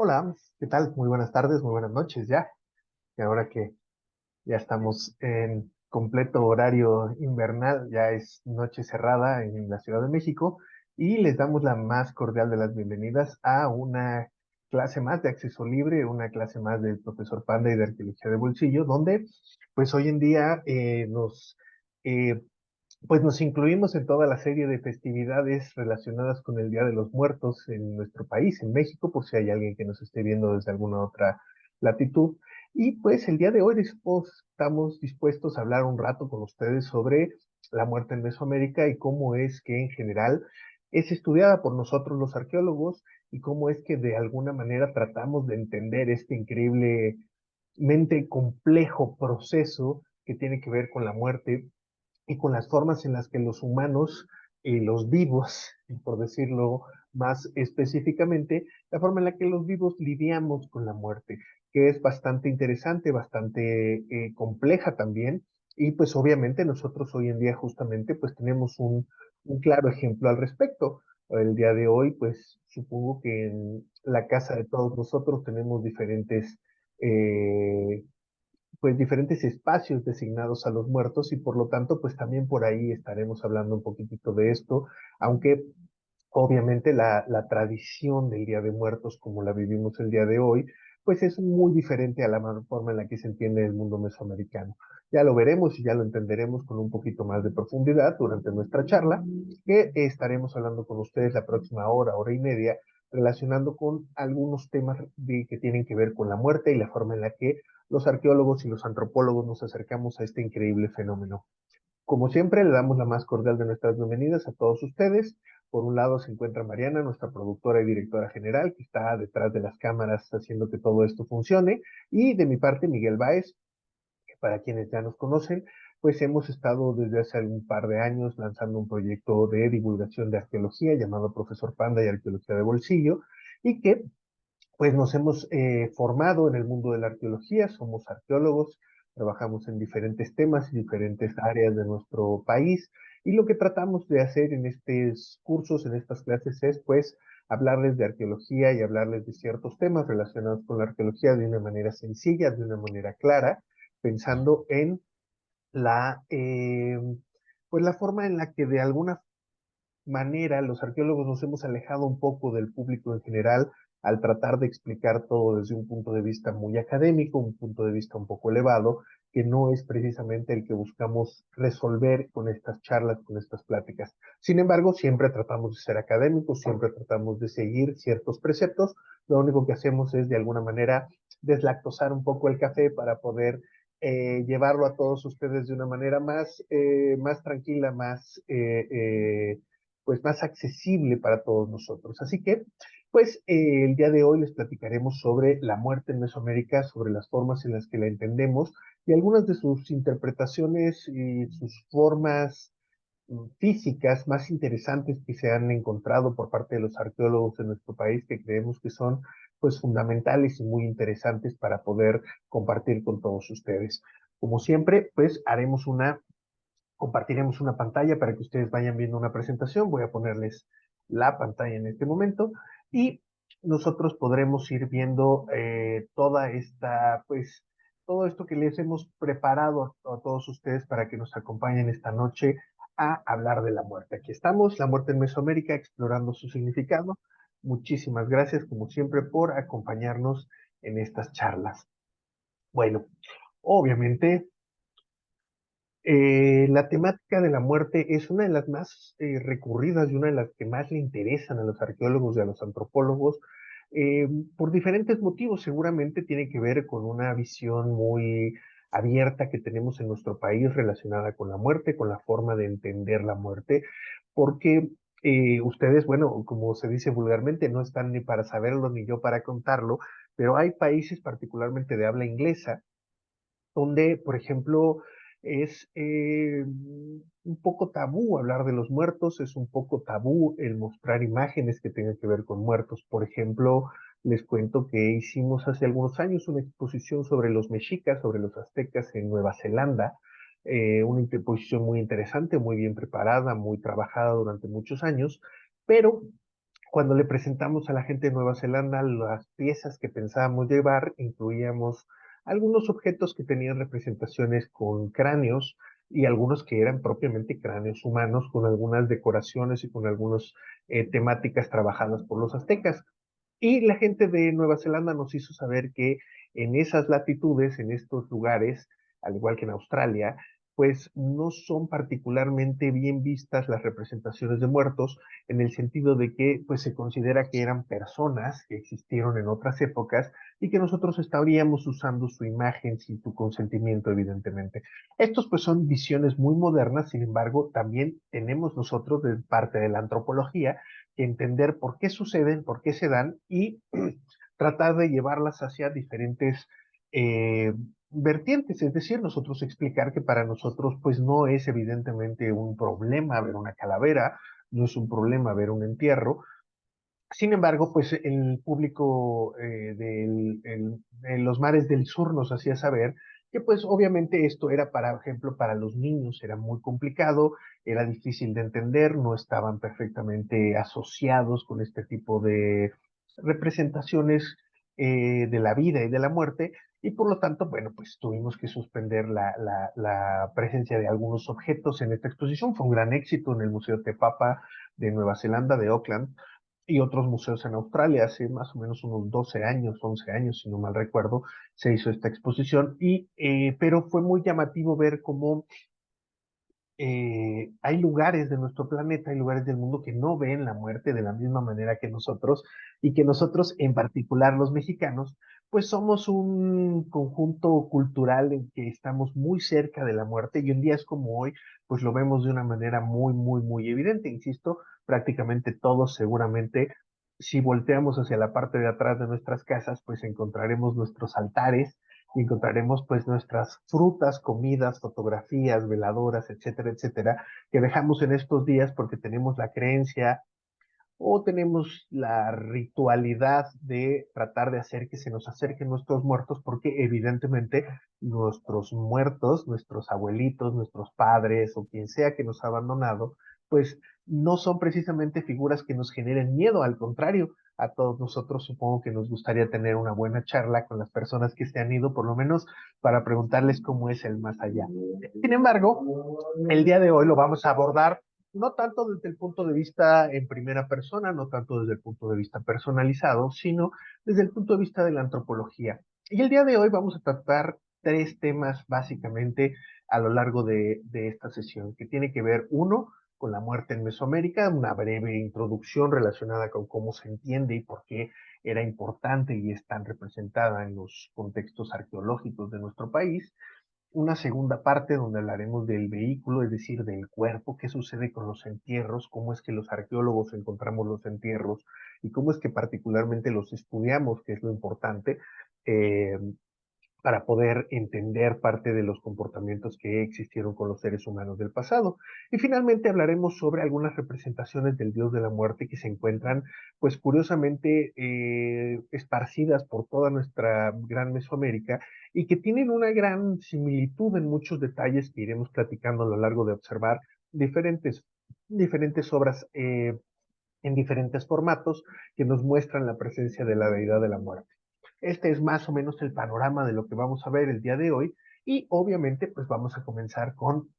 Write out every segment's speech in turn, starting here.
Hola, ¿qué tal? Muy buenas tardes, muy buenas noches ya. Y ahora que ya estamos en completo horario invernal, ya es noche cerrada en la Ciudad de México y les damos la más cordial de las bienvenidas a una clase más de acceso libre, una clase más del profesor Panda y de Arqueología de Bolsillo, donde pues hoy en día eh, pues nos incluimos en toda la serie de festividades relacionadas con el Día de los Muertos en nuestro país, en México, por si hay alguien que nos esté viendo desde alguna otra latitud. Y pues el día de hoy estamos dispuestos a hablar un rato con ustedes sobre la muerte en Mesoamérica y cómo es que en general es estudiada por nosotros los arqueólogos y cómo es que de alguna manera tratamos de entender este increíblemente complejo proceso que tiene que ver con la muerte y con las formas en las que los humanos, los vivos, por decirlo más específicamente, la forma en la que los vivos lidiamos con la muerte, que es bastante interesante, bastante compleja también, y pues obviamente nosotros hoy en día justamente pues tenemos un claro ejemplo al respecto. El día de hoy pues supongo que en la casa de todos nosotros tenemos eh, pues diferentes espacios designados a los muertos y por lo tanto pues también por ahí estaremos hablando un poquitito de esto, aunque obviamente la tradición del Día de Muertos como la vivimos el día de hoy pues es muy diferente a la forma en la que se entiende el mundo mesoamericano. Ya lo veremos y ya lo entenderemos con un poquito más de profundidad durante nuestra charla, que estaremos hablando con ustedes la próxima hora, hora y media, relacionando con algunos temas que tienen que ver con la muerte y la forma en la que los arqueólogos y los antropólogos nos acercamos a este increíble fenómeno. Como siempre, le damos la más cordial de nuestras bienvenidas a todos ustedes. Por un lado se encuentra Mariana, nuestra productora y directora general, que está detrás de las cámaras haciendo que todo esto funcione. Y de mi parte, Miguel Báez, que para quienes ya nos conocen, pues hemos estado desde hace un par de años lanzando un proyecto de divulgación de arqueología llamado Profesor Panda y Arqueología de Bolsillo, y que pues nos hemos formado en el mundo de la arqueología, somos arqueólogos, trabajamos en diferentes temas y diferentes áreas de nuestro país y lo que tratamos de hacer en estos cursos, en estas clases es pues hablarles de arqueología y hablarles de ciertos temas relacionados con la arqueología de una manera sencilla, de una manera clara, pensando en la, pues la forma en la que de alguna manera los arqueólogos nos hemos alejado un poco del público en general al tratar de explicar todo desde un punto de vista muy académico, un punto de vista un poco elevado, que no es precisamente el que buscamos resolver con estas charlas, con estas pláticas. Sin embargo, siempre tratamos de ser académicos, siempre tratamos de seguir ciertos preceptos. Lo único que hacemos es de alguna manera deslactosar un poco el café para poder llevarlo a todos ustedes de una manera más tranquila, pues más accesible para todos nosotros. Así que, pues el día de hoy les platicaremos sobre la muerte en Mesoamérica, sobre las formas en las que la entendemos y algunas de sus interpretaciones y sus formas físicas más interesantes que se han encontrado por parte de los arqueólogos de nuestro país, que creemos que son pues fundamentales y muy interesantes para poder compartir con todos ustedes. Como siempre, pues compartiremos una pantalla para que ustedes vayan viendo una presentación. Voy a ponerles la pantalla en este momento y nosotros podremos ir viendo pues, todo esto que les hemos preparado a todos ustedes para que nos acompañen esta noche a hablar de la muerte. Aquí estamos, la muerte en Mesoamérica, explorando su significado. Muchísimas gracias, como siempre, por acompañarnos en estas charlas. Bueno, obviamente la temática de la muerte es una de las más recurridas y una de las que más le interesan a los arqueólogos y a los antropólogos, eh, por diferentes motivos. Seguramente tiene que ver con una visión muy abierta que tenemos en nuestro país relacionada con la muerte, con la forma de entender la muerte, porque ustedes, bueno, como se dice vulgarmente, no están ni para saberlo ni yo para contarlo, pero hay países particularmente de habla inglesa donde, por ejemplo, es un poco tabú hablar de los muertos, es un poco tabú el mostrar imágenes que tengan que ver con muertos. Por ejemplo, les cuento que hicimos hace algunos años una exposición sobre los mexicas, sobre los aztecas en Nueva Zelanda, una exposición muy interesante, muy bien preparada, muy trabajada durante muchos años, pero Cuando le presentamos a la gente de Nueva Zelanda las piezas que pensábamos llevar, incluíamos algunos objetos que tenían representaciones con cráneos y algunos que eran propiamente cráneos humanos, con algunas decoraciones y con algunas temáticas trabajadas por los aztecas. Y la gente de Nueva Zelanda nos hizo saber que en esas latitudes, en estos lugares, al igual que en Australia, pues no son particularmente bien vistas las representaciones de muertos, en el sentido de que pues se considera que eran personas que existieron en otras épocas y que nosotros estaríamos usando su imagen sin su consentimiento, evidentemente. Estos pues son visiones muy modernas, sin embargo, también tenemos nosotros de parte de la antropología que entender por qué suceden, por qué se dan y tratar de llevarlas hacia diferentes eh, vertientes, es decir, nosotros explicar que para nosotros pues no es evidentemente un problema ver una calavera, no es un problema ver un entierro. Sin embargo, pues el público de los mares del sur nos hacía saber que pues obviamente esto era, para ejemplo, para los niños era muy complicado, era difícil de entender, no estaban perfectamente asociados con este tipo de representaciones de la vida y de la muerte, y por lo tanto, bueno, pues tuvimos que suspender la presencia de algunos objetos en esta exposición. Fue un gran éxito en el Museo Te Papa de Nueva Zelanda, de Auckland, y otros museos en Australia. Hace más o menos unos 12 años, 11 años, si no mal recuerdo, se hizo esta exposición, pero fue muy llamativo ver cómo hay lugares de nuestro planeta, hay lugares del mundo que no ven la muerte de la misma manera que nosotros, y que nosotros, en particular los mexicanos, pues somos un conjunto cultural en que estamos muy cerca de la muerte, y en días como hoy, pues lo vemos de una manera muy, muy, muy evidente. Insisto, prácticamente todos seguramente, si volteamos hacia la parte de atrás de nuestras casas, pues encontraremos nuestros altares y encontraremos pues nuestras frutas, comidas, fotografías, veladoras, etcétera, etcétera, que dejamos en estos días porque tenemos la creencia o tenemos la ritualidad de tratar de hacer que se nos acerquen nuestros muertos, porque evidentemente nuestros muertos, nuestros abuelitos, nuestros padres o quien sea que nos ha abandonado, pues no son precisamente figuras que nos generen miedo, al contrario. A todos nosotros supongo que nos gustaría tener una buena charla con las personas que se han ido, por lo menos para preguntarles cómo es el más allá. Sin embargo, el día de hoy lo vamos a abordar no tanto desde el punto de vista en primera persona, no tanto desde el punto de vista personalizado, sino desde el punto de vista de la antropología. Y el día de hoy vamos a tratar tres temas básicamente a lo largo de esta sesión, que tiene que ver, uno, con la muerte en Mesoamérica, una breve introducción relacionada con cómo se entiende y por qué era importante y es tan representada en los contextos arqueológicos de nuestro país. Una segunda parte donde hablaremos del vehículo, es decir, del cuerpo, qué sucede con los entierros, cómo es que los arqueólogos encontramos los entierros y cómo es que particularmente los estudiamos, que es lo importante, eh, para poder entender parte de los comportamientos que existieron con los seres humanos del pasado. Y finalmente hablaremos sobre algunas representaciones del dios de la muerte que se encuentran, pues curiosamente, esparcidas por toda nuestra gran Mesoamérica y que tienen una gran similitud en muchos detalles que iremos platicando a lo largo de observar diferentes, diferentes obras en diferentes formatos que nos muestran la presencia de la deidad de la muerte. Este es más o menos el panorama de lo que vamos a ver el día de hoy, y obviamente pues vamos a comenzar con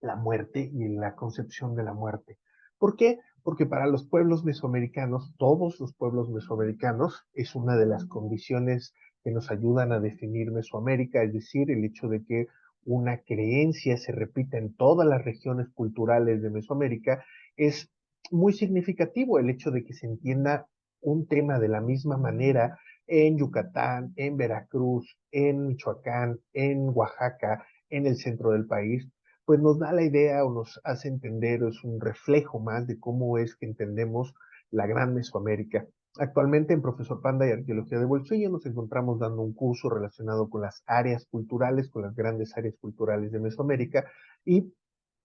la muerte y la concepción de la muerte. ¿Por qué? Porque para los pueblos mesoamericanos, todos los pueblos mesoamericanos, es una de las condiciones que nos ayudan a definir Mesoamérica, es decir, el hecho de que una creencia se repita en todas las regiones culturales de Mesoamérica. Es muy significativo el hecho de que se entienda un tema de la misma manera en Yucatán, en Veracruz, en Michoacán, en Oaxaca, en el centro del país. Pues nos da la idea o nos hace entender, es un reflejo más de cómo es que entendemos la gran Mesoamérica. Actualmente en Profesor Panda y Arqueología de Bolsillo nos encontramos dando un curso relacionado con las áreas culturales, con las grandes áreas culturales de Mesoamérica, y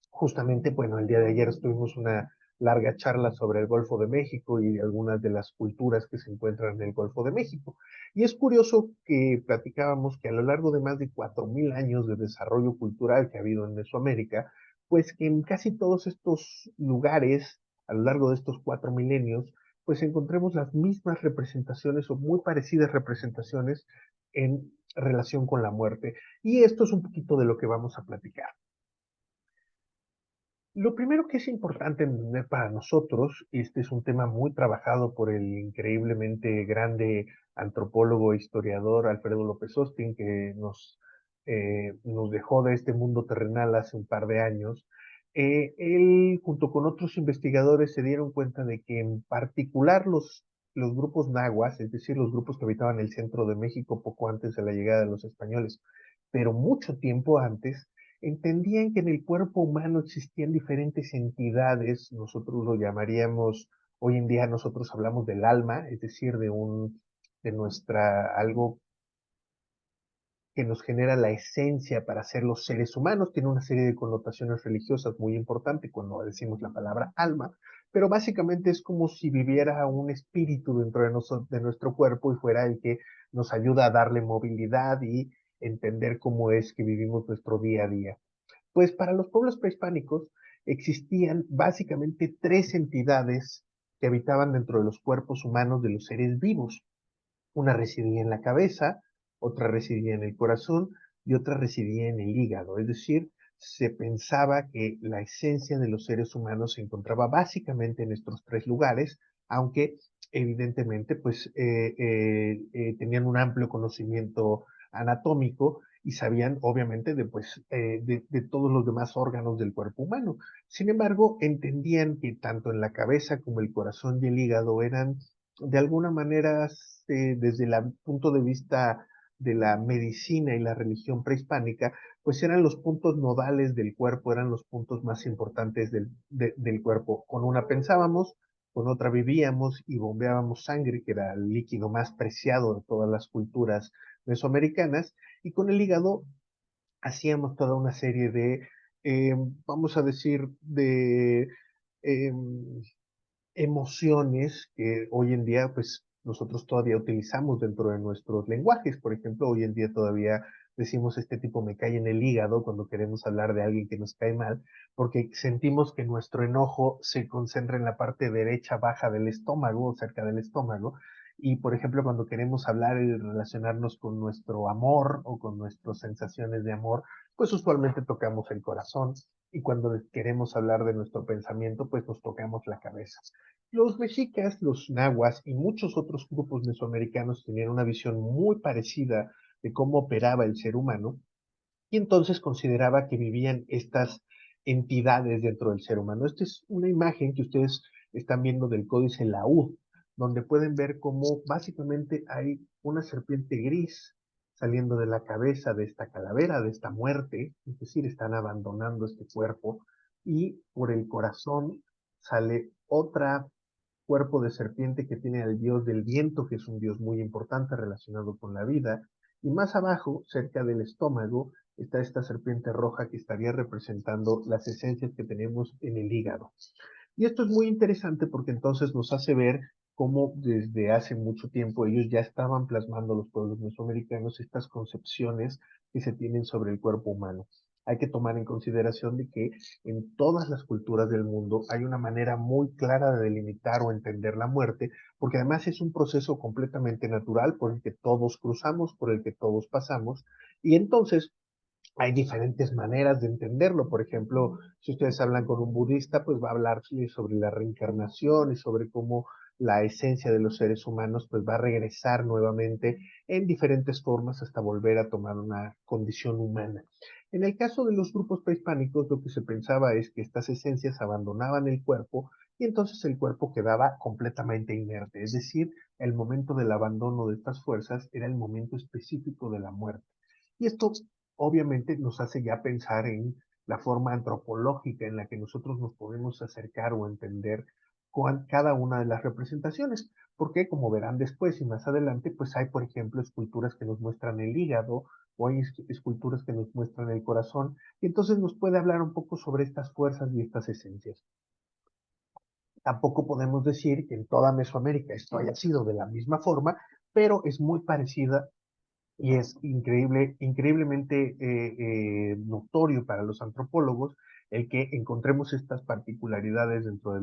justamente, bueno, el día de ayer tuvimos una larga charla sobre el Golfo de México y algunas de las culturas que se encuentran en el Golfo de México. Y es curioso que platicábamos que a lo largo de más de 4.000 años de desarrollo cultural que ha habido en Mesoamérica, pues que en casi todos estos lugares, a lo largo de estos 4 milenios, pues encontremos las mismas representaciones o muy parecidas representaciones en relación con la muerte. Y esto es un poquito de lo que vamos a platicar. Lo primero que es importante entender para nosotros, y este es un tema muy trabajado por el increíblemente grande antropólogo e historiador Alfredo López Austin, que nos dejó de este mundo terrenal hace un par de años. Él, junto con otros investigadores, se dieron cuenta de que en particular los grupos nahuas, es decir, los grupos que habitaban el centro de México poco antes de la llegada de los españoles, pero mucho tiempo antes, entendían que en el cuerpo humano existían diferentes entidades, nosotros lo llamaríamos, hoy en día nosotros hablamos del alma, es decir, de nuestra, algo que nos genera la esencia para ser los seres humanos, tiene una serie de connotaciones religiosas muy importantes cuando decimos la palabra alma, pero básicamente es como si viviera un espíritu dentro de nuestro cuerpo y fuera el que nos ayuda a darle movilidad y entender cómo es que vivimos nuestro día a día. Pues para los pueblos prehispánicos existían básicamente tres entidades que habitaban dentro de los cuerpos humanos de los seres vivos. Una residía en la cabeza, otra residía en el corazón y otra residía en el hígado. Es decir, se pensaba que la esencia de los seres humanos se encontraba básicamente en estos tres lugares, aunque evidentemente pues tenían un amplio conocimiento anatómico y sabían obviamente de todos los demás órganos del cuerpo humano. Sin embargo, entendían que tanto en la cabeza como el corazón y el hígado eran de alguna manera, desde el punto de vista de la medicina y la religión prehispánica, pues eran los puntos nodales del cuerpo, eran los puntos más importantes del cuerpo. Con una pensábamos, con otra vivíamos y bombeábamos sangre, que era el líquido más preciado de todas las culturas mesoamericanas, y con el hígado hacíamos toda una serie de, eh, vamos a decir, de eh, emociones que hoy en día, pues nosotros todavía utilizamos dentro de nuestros lenguajes. Por ejemplo, hoy en día todavía decimos este tipo me cae en el hígado cuando queremos hablar de alguien que nos cae mal, porque sentimos que nuestro enojo se concentra en la parte derecha baja del estómago, cerca del estómago. Y, por ejemplo, cuando queremos hablar y relacionarnos con nuestro amor o con nuestras sensaciones de amor, pues usualmente tocamos el corazón. Y cuando queremos hablar de nuestro pensamiento, pues nos tocamos la cabeza. Los mexicas, los nahuas y muchos otros grupos mesoamericanos tenían una visión muy parecida de cómo operaba el ser humano y entonces consideraba que vivían estas entidades dentro del ser humano. Esta es una imagen que ustedes están viendo del códice Laúd, donde pueden ver cómo básicamente hay una serpiente gris saliendo de la cabeza de esta calavera, de esta muerte, es decir, están abandonando este cuerpo, y por el corazón sale otra cuerpo de serpiente que tiene al dios del viento, que es un dios muy importante relacionado con la vida, y más abajo, cerca del estómago, está esta serpiente roja que estaría representando las esencias que tenemos en el hígado. Y esto es muy interesante porque entonces nos hace ver cómo desde hace mucho tiempo ellos ya estaban plasmando los pueblos mesoamericanos estas concepciones que se tienen sobre el cuerpo humano. Hay que tomar en consideración de que en todas las culturas del mundo hay una manera muy clara de delimitar o entender la muerte, porque además es un proceso completamente natural por el que todos cruzamos, por el que todos pasamos, y entonces hay diferentes maneras de entenderlo. Por ejemplo, si ustedes hablan con un budista, pues va a hablar sobre la reencarnación y sobre cómo la esencia de los seres humanos pues va a regresar nuevamente en diferentes formas hasta volver a tomar una condición humana. En el caso de los grupos prehispánicos, lo que se pensaba es que estas esencias abandonaban el cuerpo y entonces el cuerpo quedaba completamente inerte, es decir, el momento del abandono de estas fuerzas era el momento específico de la muerte. Y esto obviamente nos hace ya pensar en la forma antropológica en la que nosotros nos podemos acercar o entender cada una de las representaciones, porque como verán después y más adelante, pues hay, por ejemplo, esculturas que nos muestran el hígado o hay esculturas que nos muestran el corazón, y entonces nos puede hablar un poco sobre estas fuerzas y estas esencias. Tampoco podemos decir que en toda Mesoamérica esto haya sido de la misma forma, pero es muy parecida y es increíblemente notorio para los antropólogos el que encontremos estas particularidades dentro de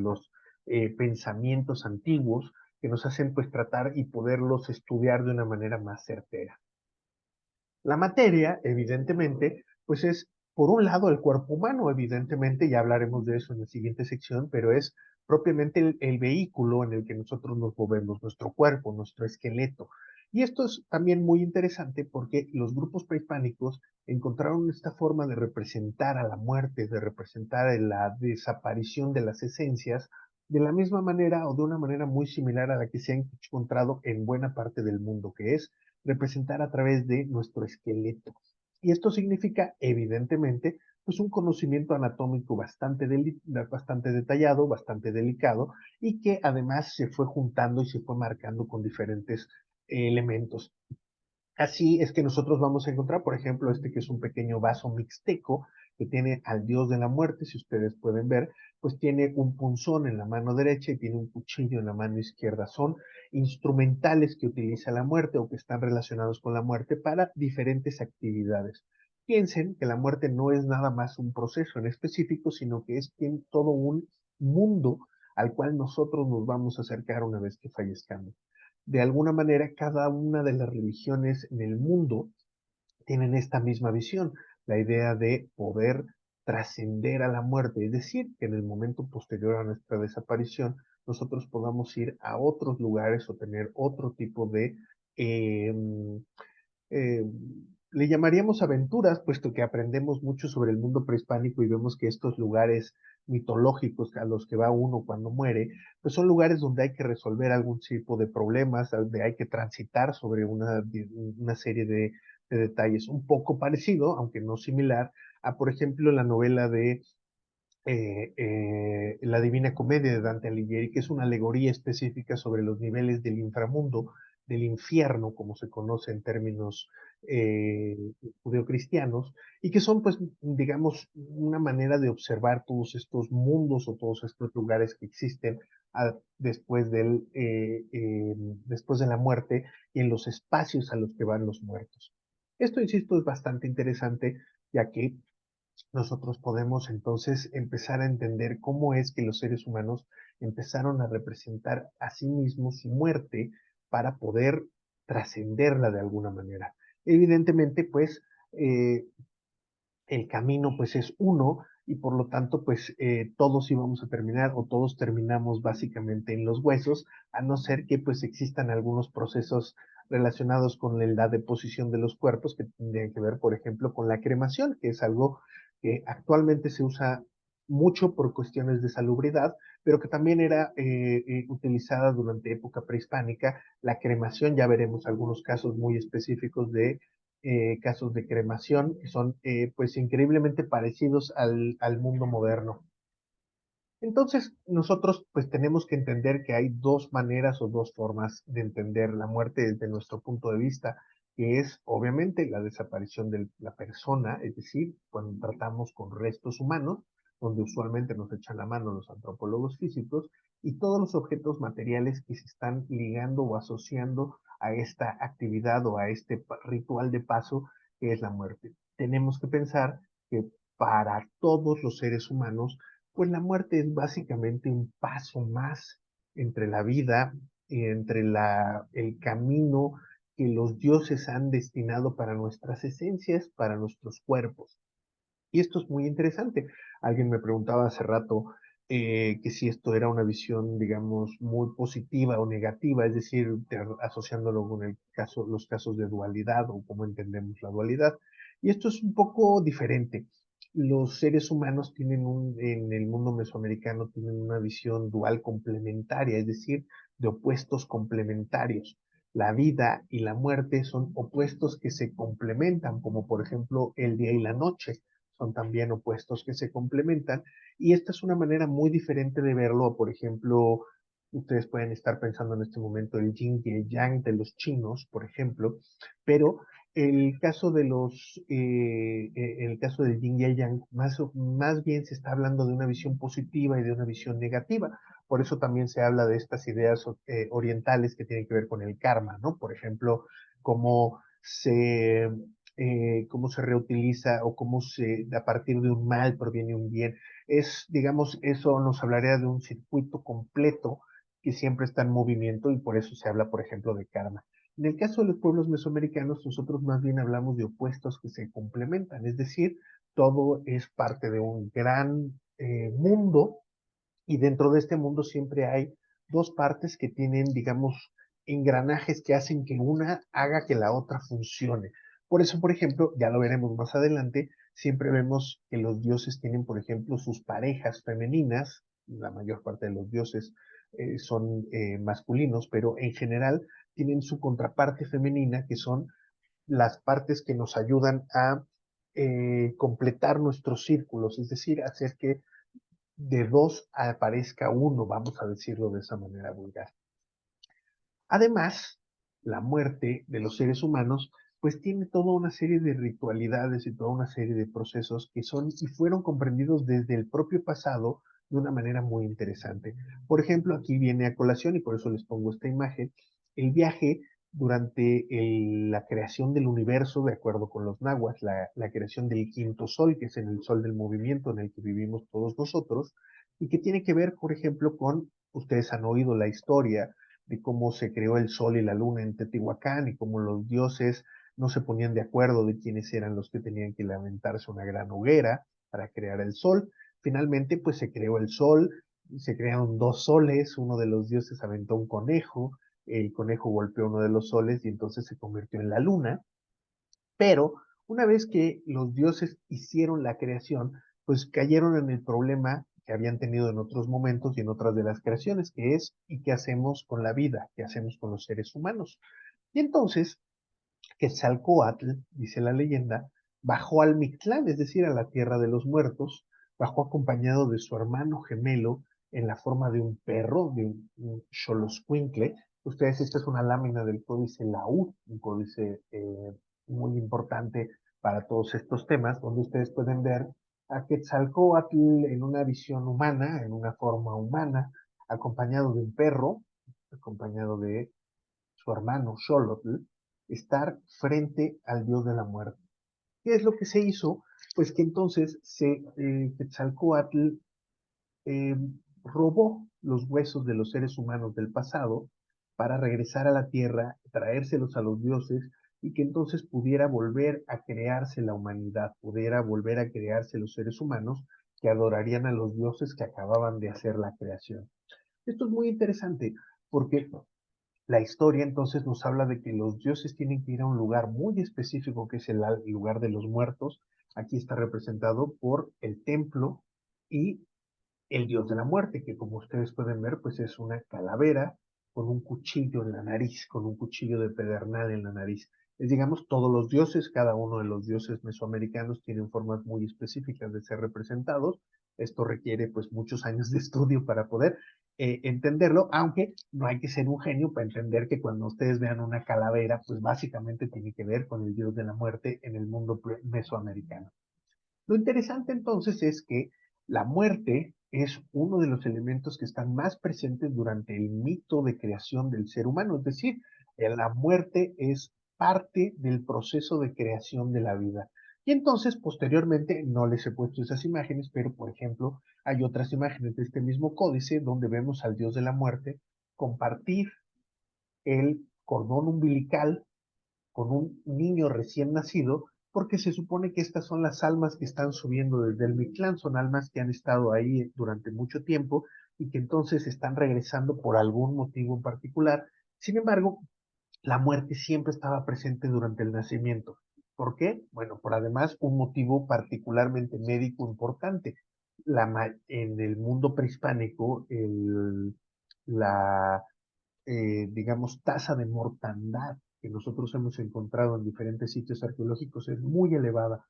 pensamientos antiguos que nos hacen pues tratar y poderlos estudiar de una manera más certera. La materia, evidentemente, pues es, por un lado, el cuerpo humano, evidentemente, ya hablaremos de eso en la siguiente sección, pero es propiamente el vehículo en el que nosotros nos movemos, nuestro cuerpo, nuestro esqueleto. Y esto es también muy interesante porque los grupos prehispánicos encontraron esta forma de representar a la muerte, de representar la desaparición de las esencias, de la misma manera o de una manera muy similar a la que se ha encontrado en buena parte del mundo, que es representar a través de nuestro esqueleto. Y esto significa, evidentemente, pues un conocimiento anatómico bastante detallado, bastante delicado, y que además se fue juntando y se fue marcando con diferentes elementos. Así es que nosotros vamos a encontrar, por ejemplo, este que es un pequeño vaso mixteco que tiene al dios de la muerte, si ustedes pueden ver, pues tiene un punzón en la mano derecha y tiene un cuchillo en la mano izquierda. Son instrumentales que utiliza la muerte o que están relacionados con la muerte para diferentes actividades. Piensen que la muerte no es nada más un proceso en específico, sino que es todo un mundo al cual nosotros nos vamos a acercar una vez que fallezcamos. De alguna manera, cada una de las religiones en el mundo tienen esta misma visión, la idea de poder trascender a la muerte, es decir, que en el momento posterior a nuestra desaparición nosotros podamos ir a otros lugares o tener otro tipo de eh, eh, le llamaríamos aventuras, puesto que aprendemos mucho sobre el mundo prehispánico y vemos que estos lugares mitológicos a los que va uno cuando muere, pues son lugares donde hay que resolver algún tipo de problemas, donde hay que transitar sobre una serie de detalles. Un poco parecido, aunque no similar, a, por ejemplo, la novela de La Divina Comedia de Dante Alighieri, que es una alegoría específica sobre los niveles del inframundo, del infierno, como se conoce en términos eh, judeocristianos, y que son, pues, digamos, una manera de observar todos estos mundos o todos estos lugares que existen después de la muerte y en los espacios a los que van los muertos. Esto, insisto, es bastante interesante, ya que nosotros podemos entonces empezar a entender cómo es que los seres humanos empezaron a representar a sí mismos su muerte para poder trascenderla de alguna manera. Evidentemente, pues, el camino pues es uno y por lo tanto pues todos íbamos a terminar o todos terminamos básicamente en los huesos, a no ser que pues existan algunos procesos relacionados con la deposición de los cuerpos que tendrían que ver, por ejemplo, con la cremación, que es algo que actualmente se usa mucho por cuestiones de salubridad, pero que también era utilizada durante época prehispánica. La cremación, ya veremos algunos casos muy específicos de casos de cremación que son pues increíblemente parecidos al mundo moderno. Entonces, nosotros pues tenemos que entender que hay dos maneras o dos formas de entender la muerte desde nuestro punto de vista, que es obviamente la desaparición de la persona, es decir, cuando tratamos con restos humanos, donde usualmente nos echan la mano los antropólogos físicos, y todos los objetos materiales que se están ligando o asociando a esta actividad o a este ritual de paso que es la muerte. Tenemos que pensar que para todos los seres humanos, pues la muerte es básicamente un paso más entre la vida y entre el camino que los dioses han destinado para nuestras esencias, para nuestros cuerpos. Y esto es muy interesante. Alguien me preguntaba hace rato que si esto era una visión, digamos, muy positiva o negativa, es decir, asociándolo con los casos de dualidad o cómo entendemos la dualidad. Y esto es un poco diferente. Los seres humanos en el mundo mesoamericano, tienen una visión dual complementaria, es decir, de opuestos complementarios. La vida y la muerte son opuestos que se complementan, como por ejemplo el día y la noche son también opuestos que se complementan. Y esta es una manera muy diferente de verlo. Por ejemplo, ustedes pueden estar pensando en este momento el yin y el yang de los chinos, por ejemplo, pero el caso del yin y el yang, más bien se está hablando de una visión positiva y de una visión negativa. Por eso también se habla de estas ideas orientales que tienen que ver con el karma, ¿no? Por ejemplo, cómo cómo se reutiliza o cómo a partir de un mal proviene un bien. Digamos, eso nos hablaría de un circuito completo que siempre está en movimiento y por eso se habla, por ejemplo, de karma. En el caso de los pueblos mesoamericanos, nosotros más bien hablamos de opuestos que se complementan, es decir, todo es parte de un gran mundo y dentro de este mundo siempre hay dos partes que tienen, digamos, engranajes que hacen que una haga que la otra funcione. Por eso, por ejemplo, ya lo veremos más adelante, siempre vemos que los dioses tienen, por ejemplo, sus parejas femeninas, la mayor parte de los dioses son masculinos, pero en general tienen su contraparte femenina, que son las partes que nos ayudan a completar nuestros círculos, es decir, hacer que de dos aparezca uno, vamos a decirlo de esa manera vulgar. Además, la muerte de los seres humanos, pues tiene toda una serie de ritualidades y toda una serie de procesos que son y fueron comprendidos desde el propio pasado de una manera muy interesante. Por ejemplo, aquí viene a colación, y por eso les pongo esta imagen, el viaje durante la creación del universo, de acuerdo con los nahuas, la creación del quinto sol, que es en el sol del movimiento en el que vivimos todos nosotros, y que tiene que ver, por ejemplo, con, ustedes han oído la historia de cómo se creó el sol y la luna en Teotihuacán y cómo los dioses no se ponían de acuerdo de quiénes eran los que tenían que levantarse una gran hoguera para crear el sol. Finalmente, pues se creó el sol, se crearon dos soles, uno de los dioses aventó un conejo, el conejo golpeó uno de los soles y entonces se convirtió en la luna, pero una vez que los dioses hicieron la creación, pues cayeron en el problema que habían tenido en otros momentos y en otras de las creaciones, que es, ¿y qué hacemos con la vida? ¿Qué hacemos con los seres humanos? Y entonces, Quetzalcóatl, dice la leyenda, bajó al Mictlán, es decir, a la tierra de los muertos, bajó acompañado de su hermano gemelo en la forma de un perro, de un xoloscuincle. Ustedes, esta es una lámina del códice Laúd, un códice muy importante para todos estos temas, donde ustedes pueden ver a Quetzalcóatl en una visión humana, en una forma humana, acompañado de un perro, acompañado de su hermano Xolotl, estar frente al dios de la muerte. ¿Qué es lo que se hizo? Pues que entonces Quetzalcóatl eh, robó los huesos de los seres humanos del pasado para regresar a la tierra, traérselos a los dioses y que entonces pudiera volver a crearse la humanidad, pudiera volver a crearse los seres humanos que adorarían a los dioses que acababan de hacer la creación. Esto es muy interesante porque la historia entonces nos habla de que los dioses tienen que ir a un lugar muy específico que es el lugar de los muertos. Aquí está representado por el templo y el dios de la muerte, que como ustedes pueden ver, pues es una calavera con un cuchillo en la nariz, con un cuchillo de pedernal en la nariz. Es, digamos, todos los dioses, cada uno de los dioses mesoamericanos tienen formas muy específicas de ser representados. Esto requiere pues muchos años de estudio para poder entenderlo, aunque no hay que ser un genio para entender que cuando ustedes vean una calavera, pues básicamente tiene que ver con el dios de la muerte en el mundo mesoamericano. Lo interesante entonces es que la muerte es uno de los elementos que están más presentes durante el mito de creación del ser humano, es decir, la muerte es parte del proceso de creación de la vida. Y entonces, posteriormente, no les he puesto esas imágenes, pero por ejemplo, hay otras imágenes de este mismo códice donde vemos al dios de la muerte compartir el cordón umbilical con un niño recién nacido, porque se supone que estas son las almas que están subiendo desde el Mictlán, son almas que han estado ahí durante mucho tiempo y que entonces están regresando por algún motivo en particular. Sin embargo, la muerte siempre estaba presente durante el nacimiento. ¿Por qué? Bueno, por además un motivo particularmente médico importante. En el mundo prehispánico, la digamos, tasa de mortandad que nosotros hemos encontrado en diferentes sitios arqueológicos es muy elevada.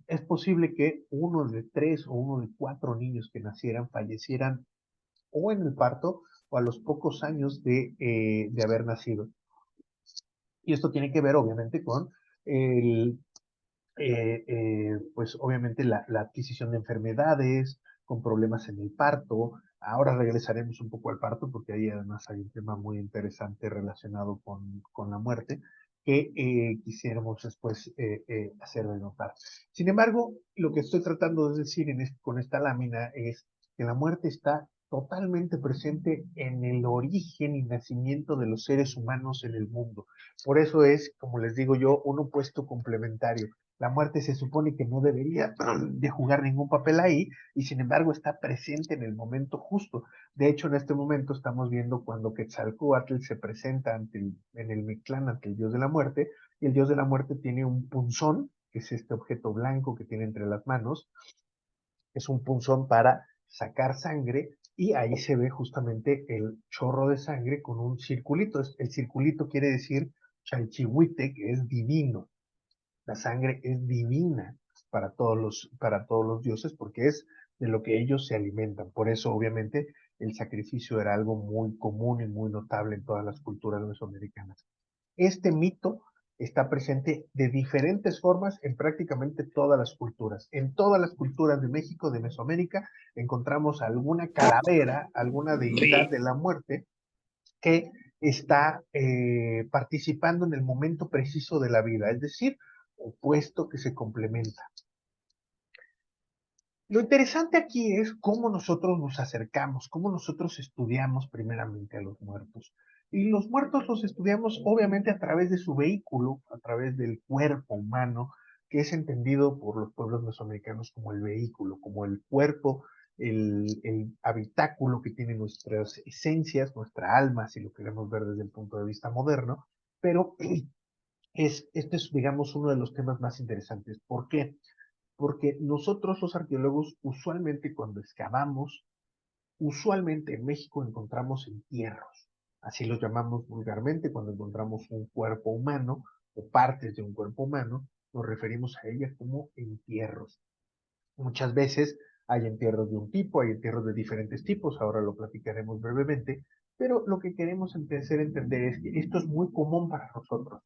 Es posible que uno de tres o uno de cuatro niños que nacieran fallecieran o en el parto o a los pocos años de haber nacido. Y esto tiene que ver, obviamente, con el, pues obviamente la adquisición de enfermedades, con problemas en el parto. Ahora regresaremos un poco al parto porque ahí además hay un tema muy interesante relacionado con la muerte. que quisiéramos después hacer de notar. Sin embargo, lo que estoy tratando de decir con esta lámina es que la muerte está totalmente presente en el origen y nacimiento de los seres humanos en el mundo. Por eso es, como les digo yo, un opuesto complementario. La muerte se supone que no debería de jugar ningún papel ahí y sin embargo está presente en el momento justo. De hecho, en este momento estamos viendo cuando Quetzalcóatl se presenta en el Mictlán ante el dios de la muerte, y el dios de la muerte tiene un punzón, que es este objeto blanco que tiene entre las manos, es un punzón para sacar sangre, y ahí se ve justamente el chorro de sangre con un circulito. El circulito quiere decir chalchihuite, que es divino. La sangre es divina para todos los dioses porque es de lo que ellos se alimentan. Por eso, obviamente, el sacrificio era algo muy común y muy notable en todas las culturas mesoamericanas. Este mito está presente de diferentes formas en prácticamente todas las culturas. En todas las culturas de México, de Mesoamérica, encontramos alguna calavera, alguna deidad de la muerte que está participando en el momento preciso de la vida, es decir, opuesto que se complementa. Lo interesante aquí es cómo nosotros nos acercamos, cómo nosotros estudiamos primeramente a los muertos. Y los muertos los estudiamos obviamente a través de su vehículo, a través del cuerpo humano, que es entendido por los pueblos mesoamericanos como el vehículo, como el cuerpo, el habitáculo que tiene nuestras esencias, nuestra alma, si lo queremos ver desde el punto de vista moderno. Pero este es, digamos, uno de los temas más interesantes. ¿Por qué? Porque nosotros los arqueólogos usualmente cuando excavamos, usualmente en México encontramos entierros, así los llamamos vulgarmente cuando encontramos un cuerpo humano o partes de un cuerpo humano, nos referimos a ella como entierros. Muchas veces hay entierros de un tipo, hay entierros de diferentes tipos, ahora lo platicaremos brevemente, pero lo que queremos empezar a entender es que esto es muy común para nosotros.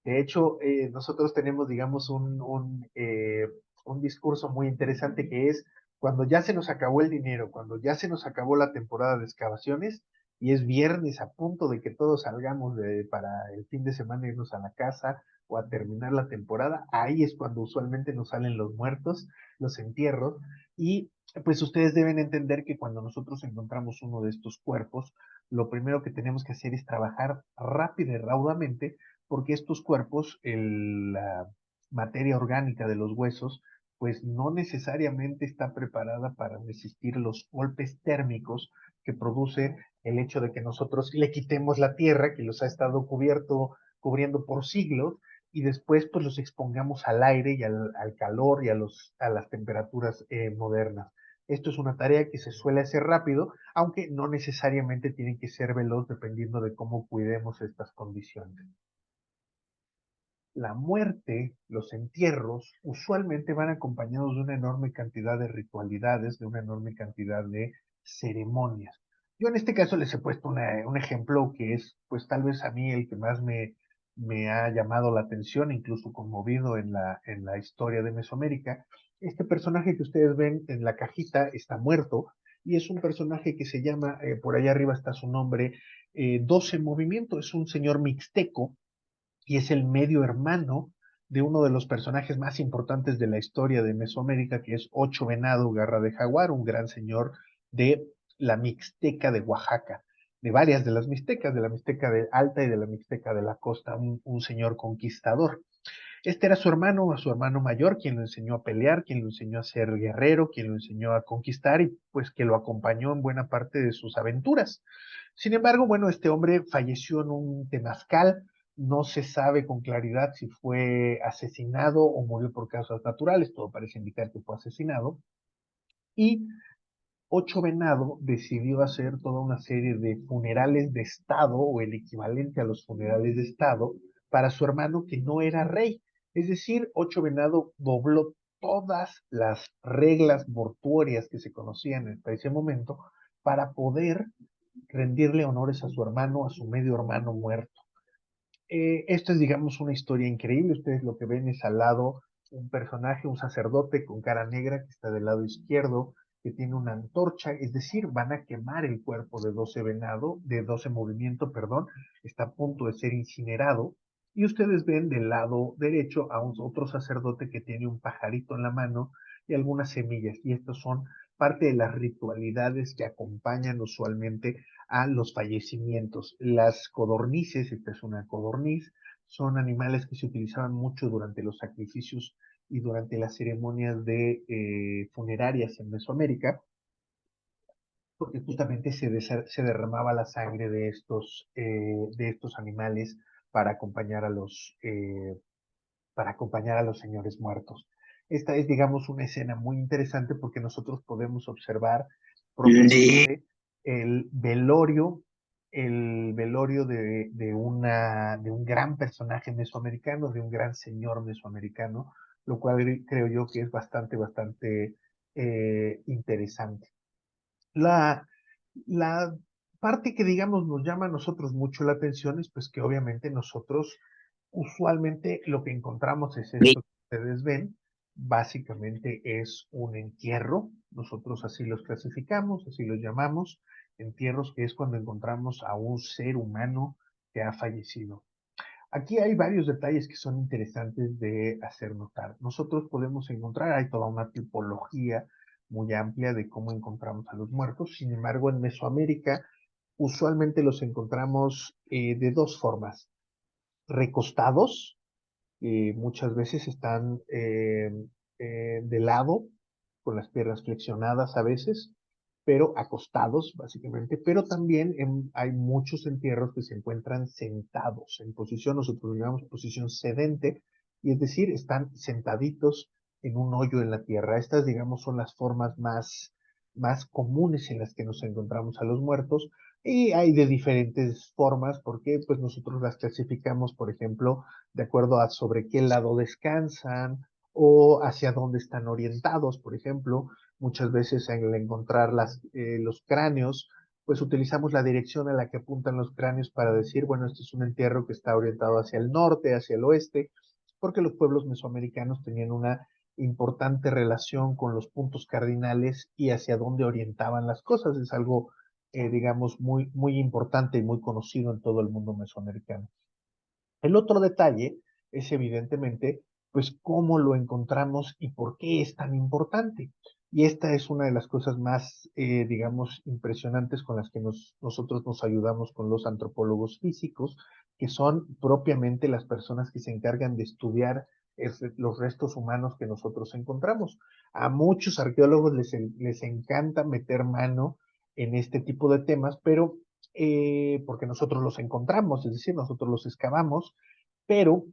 De hecho, nosotros tenemos, digamos, un discurso muy interesante que es cuando ya se nos acabó el dinero, cuando ya se nos acabó la temporada de excavaciones y es viernes a punto de que todos salgamos para el fin de semana irnos a la casa o a terminar la temporada, ahí es cuando usualmente nos salen los muertos, los entierros, y pues ustedes deben entender que cuando nosotros encontramos uno de estos cuerpos, lo primero que tenemos que hacer es trabajar rápido y raudamente porque estos cuerpos, la materia orgánica de los huesos, pues no necesariamente está preparada para resistir los golpes térmicos que produce el hecho de que nosotros le quitemos la tierra que los ha estado cubriendo por siglos y después pues los expongamos al aire y al calor y a las temperaturas modernas. Esto es una tarea que se suele hacer rápido, aunque no necesariamente tiene que ser veloz dependiendo de cómo cuidemos estas condiciones. La muerte, los entierros, usualmente van acompañados de una enorme cantidad de ritualidades, de una enorme cantidad de ceremonias. Yo en este caso les he puesto un ejemplo que es, pues tal vez a mí el que más me ha llamado la atención, incluso conmovido en la historia de Mesoamérica. Este personaje que ustedes ven en la cajita está muerto y es un personaje que se llama, por allá arriba está su nombre, 12 Movimiento, es un señor mixteco y es el medio hermano de uno de los personajes más importantes de la historia de Mesoamérica, que es Ocho Venado Garra de Jaguar, un gran señor de la Mixteca de Oaxaca, de varias de las Mixtecas, de la Mixteca de Alta y de la Mixteca de la Costa, un señor conquistador. Este era a su hermano mayor, quien lo enseñó a pelear, quien lo enseñó a ser guerrero, quien lo enseñó a conquistar y pues que lo acompañó en buena parte de sus aventuras. Sin embargo, bueno, este hombre falleció en un temazcal, no se sabe con claridad si fue asesinado o murió por causas naturales, todo parece indicar que fue asesinado, y Ocho Venado decidió hacer toda una serie de funerales de Estado o el equivalente a los funerales de Estado para su hermano que no era rey. Es decir, Ocho Venado dobló todas las reglas mortuorias que se conocían hasta ese momento para poder rendirle honores a su hermano, a su medio hermano muerto. Esto es, digamos, una historia increíble. Ustedes lo que ven es al lado un personaje, un sacerdote con cara negra que está del lado izquierdo, que tiene una antorcha, es decir, van a quemar el cuerpo de 12 venado, de 12 movimiento, perdón, está a punto de ser incinerado. Y ustedes ven del lado derecho a otro sacerdote que tiene un pajarito en la mano y algunas semillas. Y estos son parte de las ritualidades que acompañan usualmente a los fallecimientos. Las codornices, esta es una codorniz, son animales que se utilizaban mucho durante los sacrificios y durante las ceremonias de funerarias en Mesoamérica, porque justamente se derramaba la sangre de estos animales para acompañar para acompañar a los señores muertos. Esta es, digamos, una escena muy interesante porque nosotros podemos observar propiamente el velorio, el velorio de un gran personaje mesoamericano, de un gran señor mesoamericano, lo cual creo yo que es bastante interesante. La, la parte que, digamos, nos llama a nosotros mucho la atención es pues que obviamente nosotros usualmente lo que encontramos es esto que ustedes ven, básicamente es un entierro, nosotros así los clasificamos, así los llamamos, entierros, que es cuando encontramos a un ser humano que ha fallecido. Aquí hay varios detalles que son interesantes de hacer notar. Nosotros podemos encontrar, hay toda una tipología muy amplia de cómo encontramos a los muertos. Sin embargo, en Mesoamérica usualmente los encontramos de dos formas. Recostados, muchas veces están de lado, con las piernas flexionadas a veces, pero acostados básicamente, pero también hay muchos entierros que se encuentran sentados en posición, nosotros llamamos posición sedente, y es decir, están sentaditos en un hoyo en la tierra. Estas, digamos, son las formas más comunes en las que nos encontramos a los muertos, y hay de diferentes formas, porque pues nosotros las clasificamos, por ejemplo, de acuerdo a sobre qué lado descansan o hacia dónde están orientados, por ejemplo. Muchas veces al encontrar los cráneos, pues utilizamos la dirección a la que apuntan los cráneos para decir, bueno, este es un entierro que está orientado hacia el norte, hacia el oeste, porque los pueblos mesoamericanos tenían una importante relación con los puntos cardinales y hacia dónde orientaban las cosas. Es algo, digamos, muy importante y muy conocido en todo el mundo mesoamericano. El otro detalle es evidentemente, pues, cómo lo encontramos y por qué es tan importante. Y esta es una de las cosas más, digamos, impresionantes con las que nosotros nos ayudamos con los antropólogos físicos, que son propiamente las personas que se encargan de estudiar los restos humanos que nosotros encontramos. A muchos arqueólogos les encanta meter mano en este tipo de temas, pero porque nosotros los encontramos, es decir, nosotros los excavamos, pero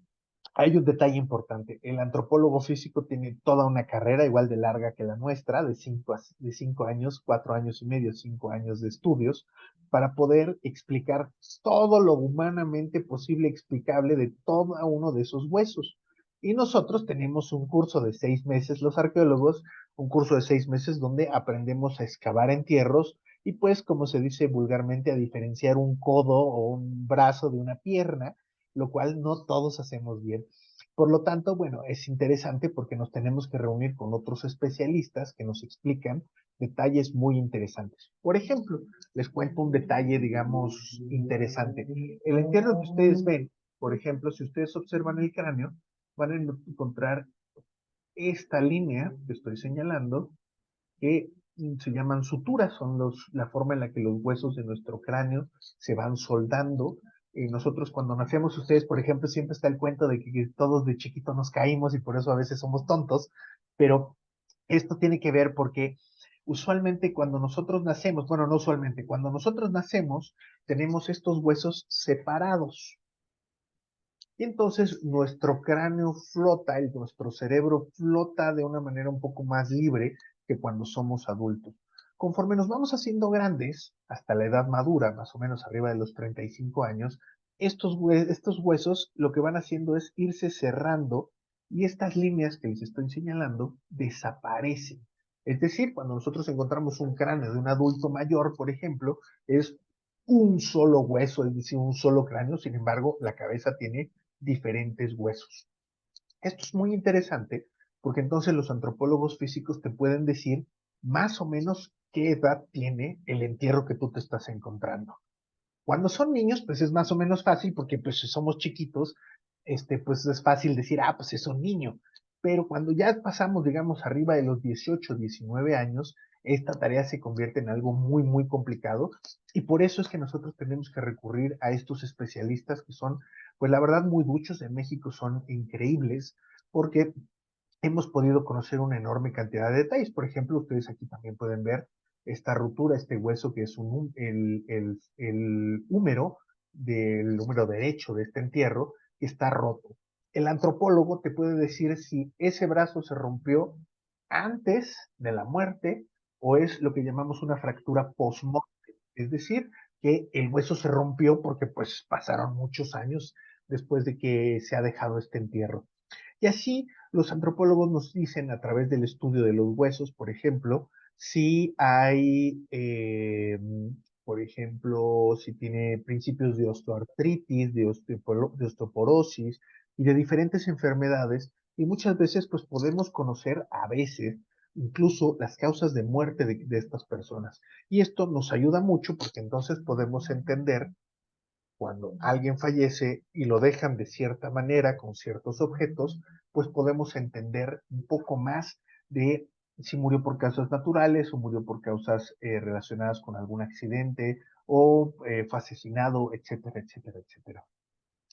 hay un detalle importante. El antropólogo físico tiene toda una carrera igual de larga que la nuestra, de 5 años, 4 años y medio, 5 años de estudios, para poder explicar todo lo humanamente posible explicable de todo uno de esos huesos. Y nosotros tenemos un curso de 6 meses, los arqueólogos, un curso de 6 meses donde aprendemos a excavar entierros y pues, como se dice vulgarmente, a diferenciar un codo o un brazo de una pierna, lo cual no todos hacemos bien. Por lo tanto, bueno, es interesante porque nos tenemos que reunir con otros especialistas que nos explican detalles muy interesantes. Por ejemplo, les cuento un detalle, digamos, interesante. El entierro que ustedes ven, por ejemplo, si ustedes observan el cráneo, van a encontrar esta línea que estoy señalando, que se llaman suturas, son la forma en la que los huesos de nuestro cráneo se van soldando. Nosotros cuando nacemos, ustedes, por ejemplo, siempre está el cuento de que todos de chiquito nos caímos y por eso a veces somos tontos, pero esto tiene que ver porque usualmente cuando nosotros nacemos, bueno, no usualmente, cuando nosotros nacemos, tenemos estos huesos separados. Y entonces nuestro cráneo flota, nuestro cerebro flota de una manera un poco más libre que cuando somos adultos. Conforme nos vamos haciendo grandes, hasta la edad madura, más o menos arriba de los 35 años, estos huesos lo que van haciendo es irse cerrando y estas líneas que les estoy señalando desaparecen. Es decir, cuando nosotros encontramos un cráneo de un adulto mayor, por ejemplo, es un solo hueso, es decir, un solo cráneo, sin embargo, la cabeza tiene diferentes huesos. Esto es muy interesante porque entonces los antropólogos físicos te pueden decir más o menos qué edad tiene el entierro que tú te estás encontrando. Cuando son niños, pues es más o menos fácil porque pues somos chiquitos pues es fácil decir, pues es un niño. Pero cuando ya pasamos, digamos, arriba de los 18, 19 años, esta tarea se convierte en algo muy, muy complicado. Y por eso es que nosotros tenemos que recurrir a estos especialistas que son, pues la verdad, muy duchos. En México son increíbles porque hemos podido conocer una enorme cantidad de detalles. Por ejemplo, ustedes aquí también pueden ver esta ruptura, este hueso que es el húmero del húmero derecho de este entierro, que está roto. El antropólogo te puede decir si ese brazo se rompió antes de la muerte o es lo que llamamos una fractura post-mortem, es decir, que el hueso se rompió porque pues pasaron muchos años después de que se ha dejado este entierro. Y así los antropólogos nos dicen a través del estudio de los huesos, por ejemplo, si hay, por ejemplo, si tiene principios de osteoartritis, de osteoporosis y de diferentes enfermedades. Y muchas veces pues podemos conocer a veces incluso las causas de muerte de estas personas. Y esto nos ayuda mucho porque entonces podemos entender cuando alguien fallece y lo dejan de cierta manera con ciertos objetos, pues podemos entender un poco más de si murió por causas naturales o murió por causas relacionadas con algún accidente o fue asesinado, etcétera, etcétera, etcétera.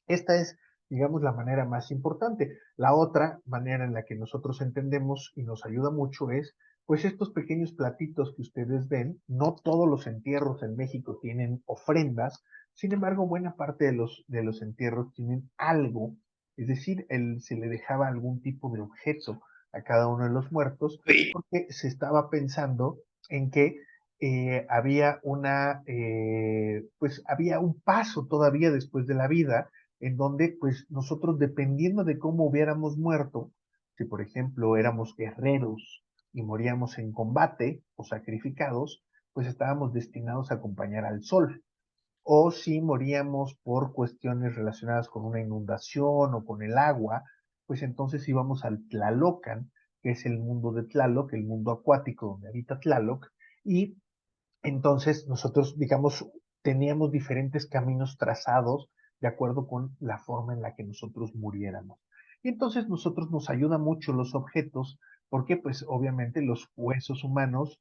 Esta es, digamos, la manera más importante. La otra manera en la que nosotros entendemos y nos ayuda mucho es, pues estos pequeños platitos que ustedes ven, no todos los entierros en México tienen ofrendas, sin embargo, buena parte de los entierros tienen algo, es decir, se le dejaba algún tipo de objeto a cada uno de los muertos, porque se estaba pensando en que pues había un paso todavía después de la vida en donde pues nosotros dependiendo de cómo hubiéramos muerto, si por ejemplo éramos guerreros y moríamos en combate o sacrificados, pues estábamos destinados a acompañar al sol. O si moríamos por cuestiones relacionadas con una inundación o con el agua, pues entonces íbamos al Tlalocan, que es el mundo de Tlaloc, el mundo acuático donde habita Tlaloc, y entonces nosotros, digamos, teníamos diferentes caminos trazados de acuerdo con la forma en la que nosotros muriéramos. Y entonces nosotros nos ayuda mucho los objetos, porque pues obviamente los huesos humanos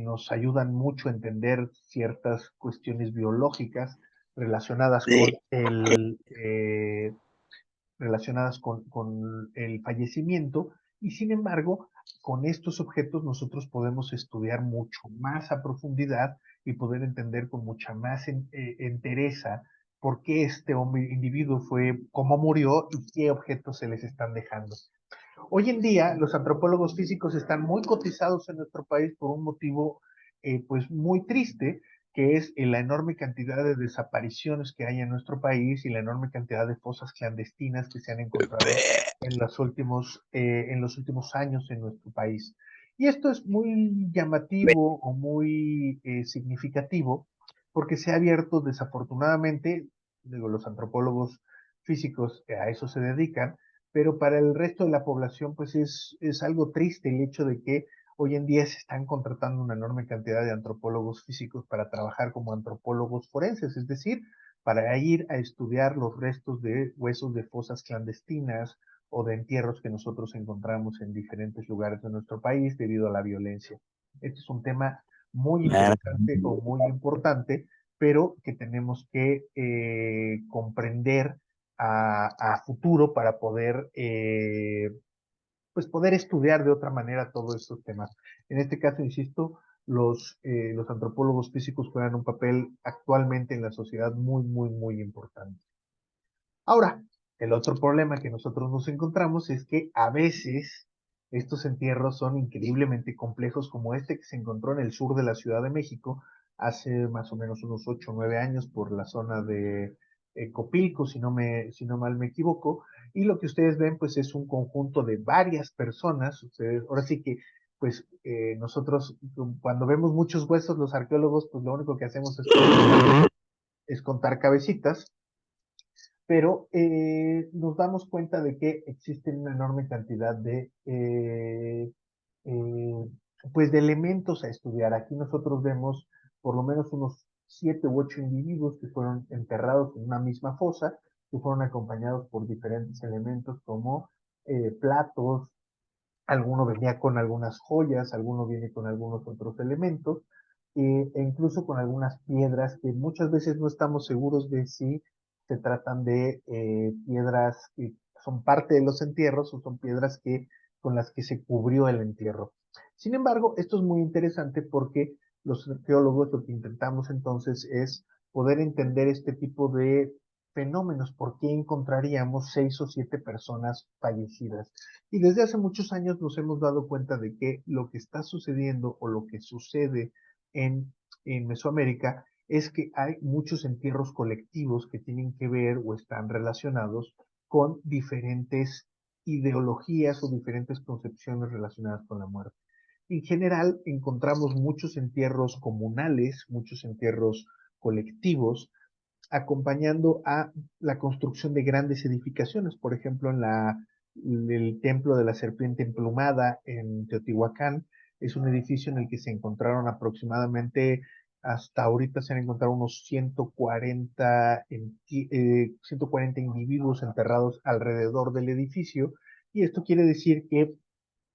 nos ayudan mucho a entender ciertas cuestiones biológicas relacionadas con con el fallecimiento y sin embargo, con estos objetos nosotros podemos estudiar mucho más a profundidad y poder entender con mucha más entereza por qué este hombre, individuo fue, cómo murió y qué objetos se les están dejando. Hoy en día, los antropólogos físicos están muy cotizados en nuestro país por un motivo, pues, muy triste, que es la enorme cantidad de desapariciones que hay en nuestro país y la enorme cantidad de fosas clandestinas que se han encontrado en los últimos años en nuestro país. Y esto es muy llamativo o muy significativo porque se ha abierto desafortunadamente, digo, los antropólogos físicos a eso se dedican, pero para el resto de la población, pues es algo triste el hecho de que hoy en día se están contratando una enorme cantidad de antropólogos físicos para trabajar como antropólogos forenses, es decir, para ir a estudiar los restos de huesos de fosas clandestinas o de entierros que nosotros encontramos en diferentes lugares de nuestro país debido a la violencia. Este es un tema muy interesante o muy importante, pero que tenemos que comprender a futuro para poder, pues poder estudiar de otra manera todos estos temas. En este caso, insisto, los antropólogos físicos juegan un papel actualmente en la sociedad muy, muy, muy importante. Ahora, el otro problema que nosotros nos encontramos es que a veces estos entierros son increíblemente complejos, como este que se encontró en el sur de la Ciudad de México hace más o menos unos 8 o 9 años por la zona de Copilco, si no mal me equivoco. Y lo que ustedes ven, pues es un conjunto de varias personas. Ustedes, ahora sí que, pues nosotros cuando vemos muchos huesos, los arqueólogos, pues lo único que hacemos es contar cabecitas, pero nos damos cuenta de que existen una enorme cantidad eh, pues de elementos a estudiar. Aquí nosotros vemos por lo menos unos 7 u 8 individuos que fueron enterrados en una misma fosa que fueron acompañados por diferentes elementos como platos, alguno venía con algunas joyas, alguno viene con algunos otros elementos, e incluso con algunas piedras que muchas veces no estamos seguros de si se tratan de piedras que son parte de los entierros o son piedras con las que se cubrió el entierro. Sin embargo, esto es muy interesante porque los arqueólogos lo que intentamos entonces es poder entender este tipo de fenómenos, por qué encontraríamos 6 o 7 personas fallecidas. Y desde hace muchos años nos hemos dado cuenta de que lo que está sucediendo o lo que sucede en, en Mesoamérica es que hay muchos entierros colectivos que tienen que ver o están relacionados con diferentes ideologías o diferentes concepciones relacionadas con la muerte. En general, encontramos muchos entierros comunales, muchos entierros colectivos, acompañando a la construcción de grandes edificaciones. Por ejemplo, el templo de la serpiente emplumada en Teotihuacán es un edificio en el que se encontraron aproximadamente, hasta ahorita se han encontrado unos 140 individuos enterrados alrededor del edificio, y esto quiere decir que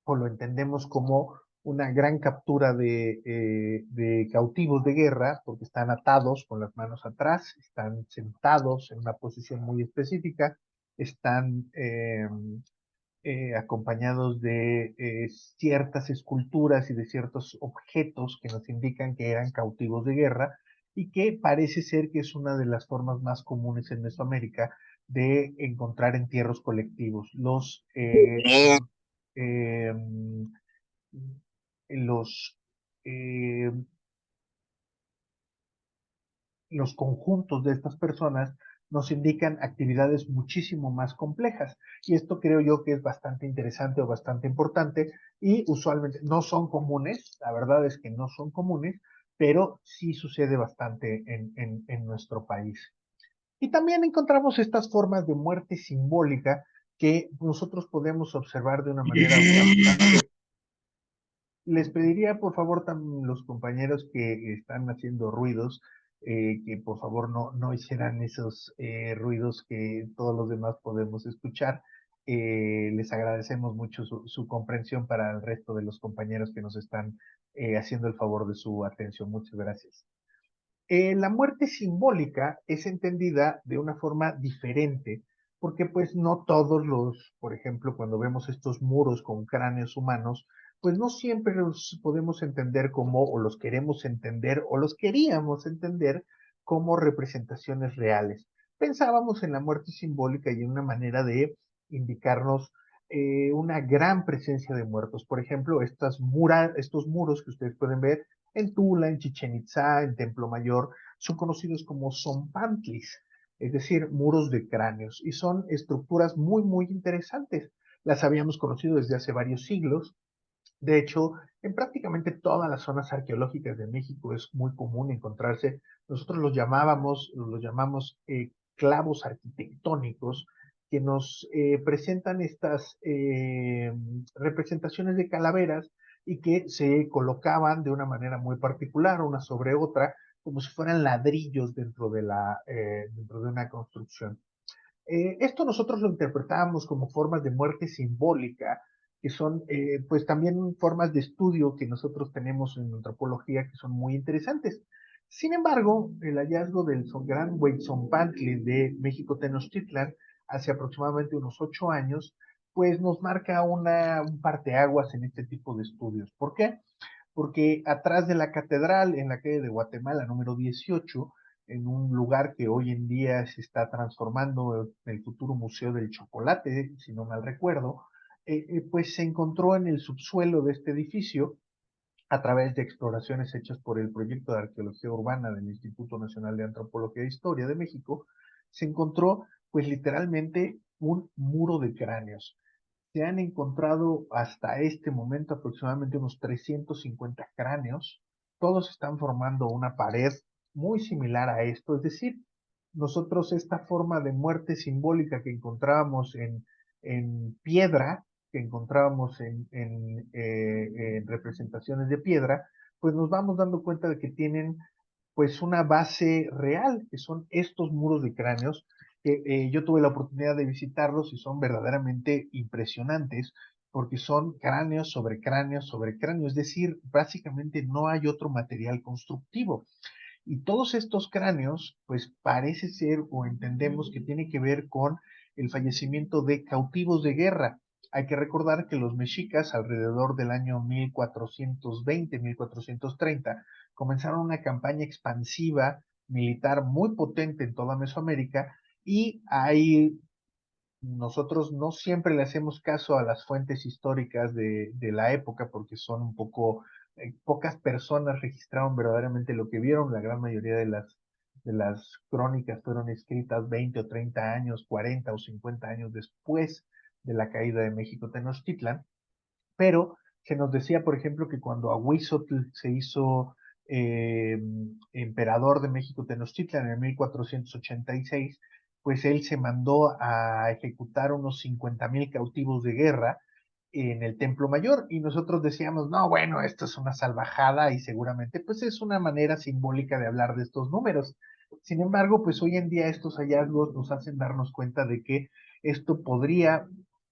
o lo entendemos como una gran captura de cautivos de guerra, porque están atados con las manos atrás, están sentados en una posición muy específica, están acompañados de ciertas esculturas y de ciertos objetos que nos indican que eran cautivos de guerra y que parece ser que es una de las formas más comunes en Mesoamérica de encontrar entierros colectivos. Eh, los, eh, los conjuntos de estas personas nos indican actividades muchísimo más complejas. Y esto creo yo que es bastante interesante o bastante importante y usualmente no son comunes, la verdad es que no son comunes, pero sí sucede bastante en nuestro país. Y también encontramos estas formas de muerte simbólica que nosotros podemos observar de una manera bastante. Les pediría, por favor, los compañeros que están haciendo ruidos, que por favor no hicieran esos ruidos que todos los demás podemos escuchar. Les agradecemos mucho su comprensión para el resto de los compañeros que nos están haciendo el favor de su atención. Muchas gracias. La muerte simbólica es entendida de una forma diferente, porque pues no todos por ejemplo, cuando vemos estos muros con cráneos humanos, pues no siempre los podemos entender como, o los queremos entender, o los queríamos entender como representaciones reales. Pensábamos en la muerte simbólica y en una manera de indicarnos una gran presencia de muertos. Por ejemplo, estos muros que ustedes pueden ver en Tula, en Chichen Itzá, en Templo Mayor, son conocidos como zompantlis, es decir, muros de cráneos, y son estructuras muy, muy interesantes. Las habíamos conocido desde hace varios siglos. De hecho, en prácticamente todas las zonas arqueológicas de México es muy común encontrarse, nosotros los llamamos clavos arquitectónicos, que nos presentan estas representaciones de calaveras y que se colocaban de una manera muy particular, una sobre otra, como si fueran ladrillos dentro de una construcción. Esto nosotros lo interpretábamos como formas de muerte simbólica, que son pues también formas de estudio que nosotros tenemos en antropología que son muy interesantes. Sin embargo, el hallazgo del Gran Huitzonpantli de México Tenochtitlan hace aproximadamente unos 8 años, pues nos marca un parteaguas en este tipo de estudios. ¿Por qué? Porque atrás de la catedral, en la calle de Guatemala, número 18, en un lugar que hoy en día se está transformando en el futuro Museo del Chocolate, si no mal recuerdo, pues se encontró en el subsuelo de este edificio, a través de exploraciones hechas por el Proyecto de Arqueología Urbana del Instituto Nacional de Antropología e Historia de México, se encontró pues literalmente un muro de cráneos. Se han encontrado hasta este momento aproximadamente unos 350 cráneos. Todos están formando una pared muy similar a esto. Es decir, nosotros esta forma de muerte simbólica que encontrábamos en piedra, que encontrábamos en representaciones de piedra, pues nos vamos dando cuenta de que tienen pues una base real, que son estos muros de cráneos, que yo tuve la oportunidad de visitarlos y son verdaderamente impresionantes porque son cráneos sobre cráneo, es decir, básicamente no hay otro material constructivo. Y todos estos cráneos, pues parece ser o entendemos que tiene que ver con el fallecimiento de cautivos de guerra. Hay que recordar que los mexicas alrededor del año 1420, 1430 comenzaron una campaña expansiva militar muy potente en toda Mesoamérica y hay nosotros no siempre le hacemos caso a las fuentes históricas de la época porque son un poco, pocas personas registraron verdaderamente lo que vieron, la gran mayoría de las crónicas fueron escritas 20 o 30 años, 40 o 50 años después de la caída de México Tenochtitlan, pero se nos decía, por ejemplo, que cuando Ahuizotl se hizo eh, emperador de México Tenochtitlan en 1486, pues él se mandó a ejecutar unos 50,000 cautivos de guerra en el Templo Mayor y nosotros decíamos, no, bueno, esto es una salvajada y seguramente pues es una manera simbólica de hablar de estos números. Sin embargo, pues hoy en día estos hallazgos nos hacen darnos cuenta de que esto podría,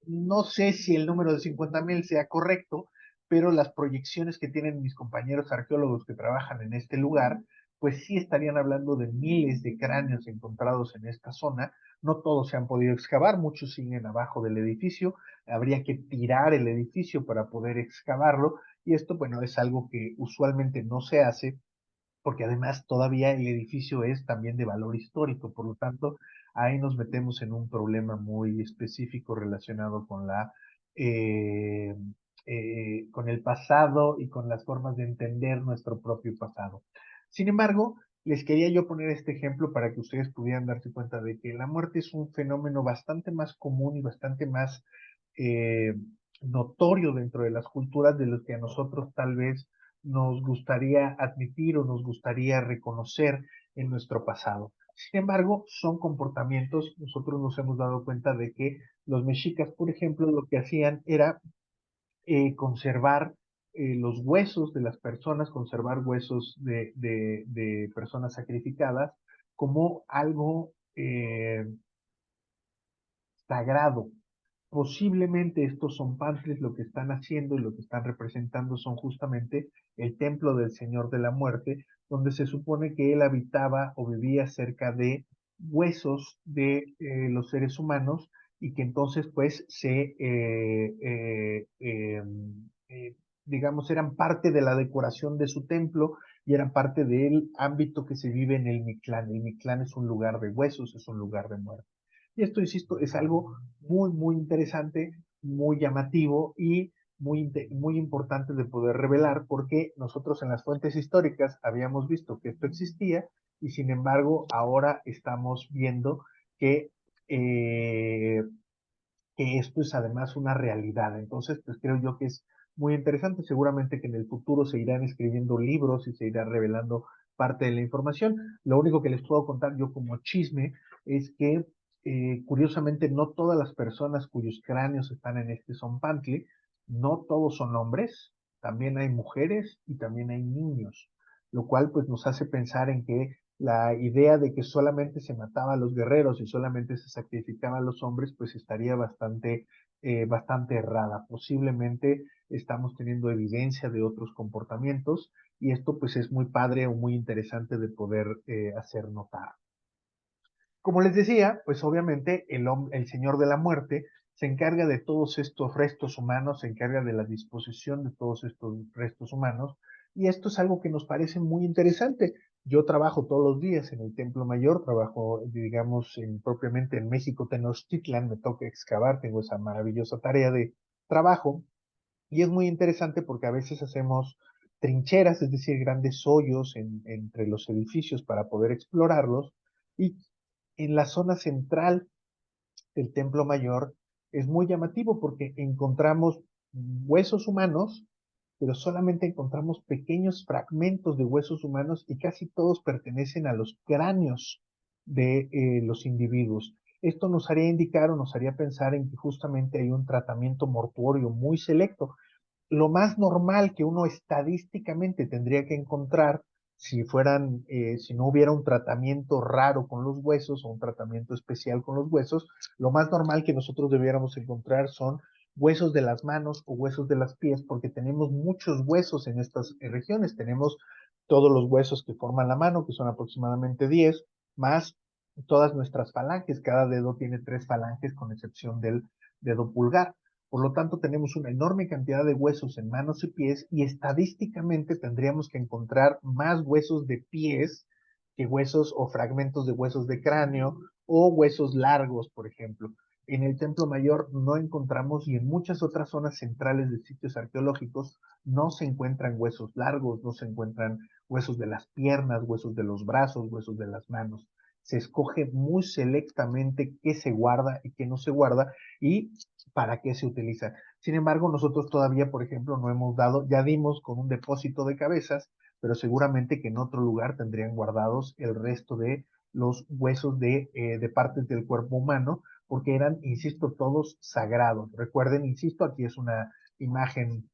no sé si el número de 50,000 sea correcto, pero las proyecciones que tienen mis compañeros arqueólogos que trabajan en este lugar, pues sí estarían hablando de miles de cráneos encontrados en esta zona. No todos se han podido excavar, muchos siguen abajo del edificio, habría que tirar el edificio para poder excavarlo, y esto, bueno, es algo que usualmente no se hace, porque además todavía el edificio es también de valor histórico, por lo tanto, ahí nos metemos en un problema muy específico relacionado con eh, con el pasado y con las formas de entender nuestro propio pasado. Sin embargo, les quería yo poner este ejemplo para que ustedes pudieran darse cuenta de que la muerte es un fenómeno bastante más común y bastante más eh, notorio dentro de las culturas de los que a nosotros tal vez nos gustaría admitir o nos gustaría reconocer en nuestro pasado. Sin embargo, son comportamientos, nosotros nos hemos dado cuenta de que los mexicas, por ejemplo, lo que hacían era conservar los huesos de las personas, conservar huesos de personas sacrificadas como algo sagrado. Posiblemente estos son pantles lo que están haciendo y lo que están representando son justamente el templo del Señor de la Muerte, donde se supone que él habitaba o vivía cerca de huesos de los seres humanos y que entonces pues digamos, eran parte de la decoración de su templo y eran parte del ámbito que se vive en el Mictlán. El Mictlán es un lugar de huesos, es un lugar de muerte. Y esto, insisto, es algo muy, muy interesante, muy llamativo y muy importante de poder revelar porque nosotros en las fuentes históricas habíamos visto que esto existía y sin embargo ahora estamos viendo que, eh, que esto es además una realidad. Entonces, pues creo yo que es muy interesante. Seguramente que en el futuro se irán escribiendo libros y se irá revelando parte de la información. Lo único que les puedo contar yo como chisme es que curiosamente no todas las personas cuyos cráneos están en este Zompantli, no todos son hombres, también hay mujeres y también hay niños, lo cual pues nos hace pensar en que la idea de que solamente se mataba a los guerreros y solamente se sacrificaba a los hombres, pues estaría bastante errada. Posiblemente estamos teniendo evidencia de otros comportamientos y esto pues es muy padre o muy interesante de poder hacer notar. Como les decía, pues obviamente el Señor de la Muerte se encarga de todos estos restos humanos, se encarga de la disposición de todos estos restos humanos, y esto es algo que nos parece muy interesante. Yo trabajo todos los días en el Templo Mayor, trabajo, digamos, propiamente en México Tenochtitlan, me toca excavar, tengo esa maravillosa tarea de trabajo, y es muy interesante porque a veces hacemos trincheras, es decir, grandes hoyos entre los edificios para poder explorarlos, y en la zona central del Templo Mayor es muy llamativo porque encontramos huesos humanos, pero solamente encontramos pequeños fragmentos de huesos humanos y casi todos pertenecen a los cráneos de los individuos. Esto nos haría indicar o nos haría pensar en que justamente hay un tratamiento mortuorio muy selecto. Lo más normal que uno estadísticamente tendría que encontrar si no hubiera un tratamiento raro con los huesos o un tratamiento especial con los huesos, lo más normal que nosotros debiéramos encontrar son huesos de las manos o huesos de las pies, porque tenemos muchos huesos en estas regiones. Tenemos todos los huesos que forman la mano, que son aproximadamente 10, más todas nuestras falanges. Cada dedo tiene 3 falanges, con excepción del dedo pulgar. Por lo tanto, tenemos una enorme cantidad de huesos en manos y pies, y estadísticamente tendríamos que encontrar más huesos de pies que huesos o fragmentos de huesos de cráneo o huesos largos, por ejemplo. En el Templo Mayor no encontramos, y en muchas otras zonas centrales de sitios arqueológicos no se encuentran huesos largos, no se encuentran huesos de las piernas, huesos de los brazos, huesos de las manos. Se escoge muy selectamente qué se guarda y qué no se guarda, y para qué se utiliza. Sin embargo, nosotros todavía, por ejemplo, no hemos dado, ya dimos con un depósito de cabezas, pero seguramente que en otro lugar tendrían guardados el resto de los huesos de partes del cuerpo humano, porque eran, insisto, todos sagrados. Recuerden, insisto, aquí es una imagen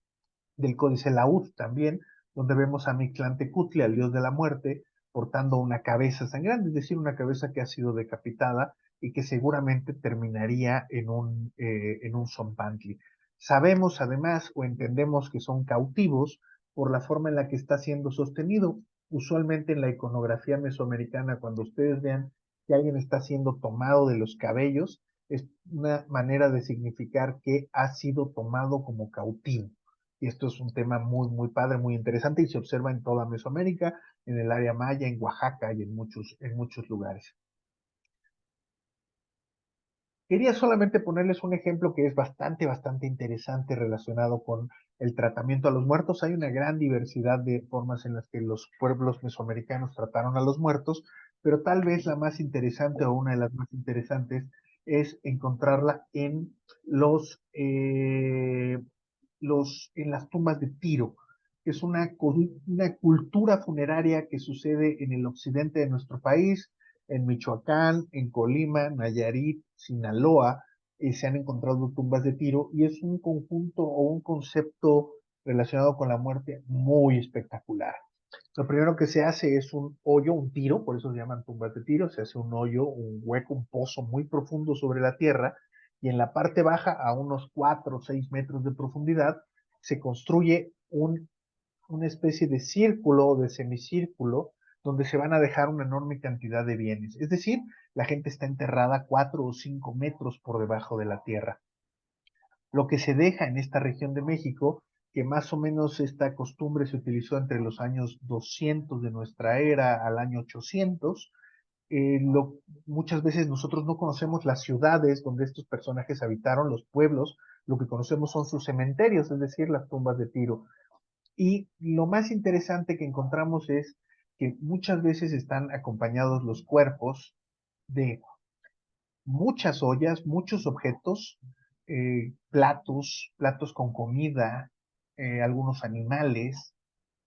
del Códice Laúd también, donde vemos a Mictlantecutli, al dios de la muerte, portando una cabeza sangrante, es decir, una cabeza que ha sido decapitada y que seguramente terminaría en un zompantli. Sabemos además o entendemos que son cautivos por la forma en la que está siendo sostenido. Usualmente en la iconografía mesoamericana, cuando ustedes vean que alguien está siendo tomado de los cabellos, es una manera de significar que ha sido tomado como cautivo. Y esto es un tema muy, muy padre, muy interesante, y se observa en toda Mesoamérica, en el área maya, en Oaxaca y en muchos lugares. Quería solamente ponerles un ejemplo que es bastante, bastante interesante relacionado con el tratamiento a los muertos. Hay una gran diversidad de formas en las que los pueblos mesoamericanos trataron a los muertos, pero tal vez la más interesante o una de las más interesantes es encontrarla en en las tumbas de Tiro, que es una cultura funeraria que sucede en el occidente de nuestro país, en Michoacán, en Colima, Nayarit, Sinaloa. Se han encontrado tumbas de Tiro, y es un conjunto o un concepto relacionado con la muerte muy espectacular. Lo primero que se hace es un hoyo, un tiro, por eso se llaman tumbas de tiro. Se hace un hoyo, un hueco, un pozo muy profundo sobre la tierra, y en la parte baja, a unos 4 o 6 metros de profundidad, se construye una especie de círculo o de semicírculo, donde se van a dejar una enorme cantidad de bienes. Es decir, la gente está enterrada 4 o 5 metros por debajo de la tierra. Lo que se deja en esta región de México, que más o menos esta costumbre se utilizó entre los años 200 de nuestra era al año 800. Muchas veces nosotros no conocemos las ciudades donde estos personajes habitaron, los pueblos. Lo que conocemos son sus cementerios, es decir, las tumbas de Tiro. Y lo más interesante que encontramos es que muchas veces están acompañados los cuerpos de muchas ollas, muchos objetos, platos con comida, algunos animales.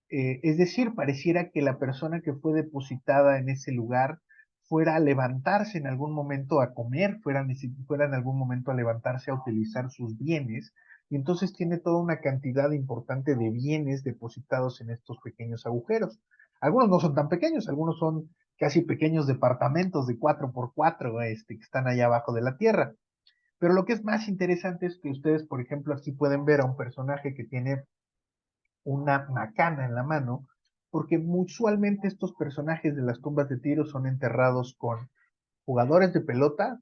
Es decir, pareciera que la persona que fue depositada en ese lugar fuera a levantarse en algún momento a comer, fuera en algún momento a levantarse a utilizar sus bienes, y entonces tiene toda una cantidad importante de bienes depositados en estos pequeños agujeros. Algunos no son tan pequeños, algunos son casi pequeños departamentos de 4x4, que están allá abajo de la tierra. Pero lo que es más interesante es que ustedes, por ejemplo, aquí pueden ver a un personaje que tiene una macana en la mano, porque usualmente estos personajes de las tumbas de Tiro son enterrados con jugadores de pelota,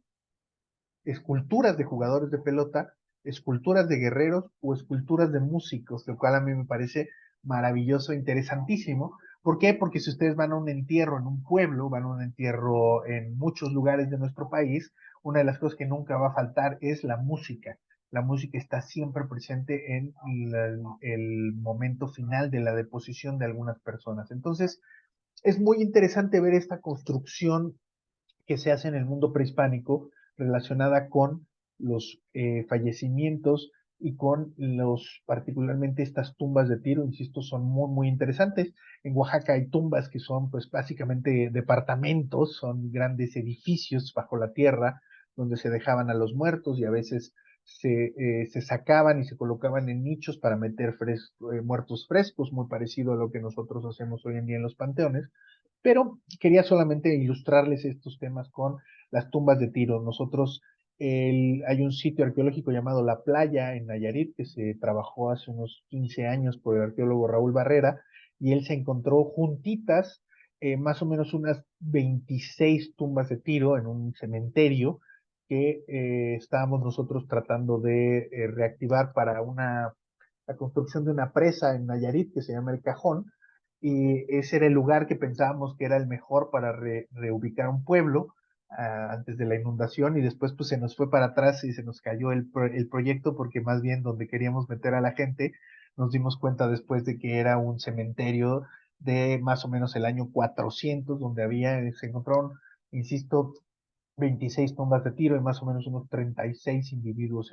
esculturas de jugadores de pelota, esculturas de guerreros o esculturas de músicos, lo cual a mí me parece maravilloso, interesantísimo. ¿Por qué? Porque si ustedes van a un entierro en un pueblo, van a un entierro en muchos lugares de nuestro país, una de las cosas que nunca va a faltar es la música. La música está siempre presente en el momento final de la deposición de algunas personas. Entonces, es muy interesante ver esta construcción que se hace en el mundo prehispánico relacionada con los fallecimientos y con particularmente estas tumbas de Tiro. Insisto, son muy, muy interesantes. En Oaxaca hay tumbas que son pues básicamente departamentos, son grandes edificios bajo la tierra donde se dejaban a los muertos, y a veces se sacaban y se colocaban en nichos para meter muertos frescos, muy parecido a lo que nosotros hacemos hoy en día en los panteones, pero quería solamente ilustrarles estos temas con las tumbas de tiro. Hay un sitio arqueológico llamado La Playa en Nayarit que se trabajó hace unos 15 años por el arqueólogo Raúl Barrera y él se encontró juntitas más o menos unas 26 tumbas de tiro en un cementerio que estábamos nosotros tratando de reactivar para la construcción de una presa en Nayarit que se llama El Cajón, y ese era el lugar que pensábamos que era el mejor para reubicar un pueblo antes de la inundación, y después pues se nos fue para atrás y se nos cayó el proyecto, porque más bien donde queríamos meter a la gente nos dimos cuenta después de que era un cementerio de más o menos el año 400, donde se encontraron, insisto, 26 tumbas de tiro y más o menos unos 36 individuos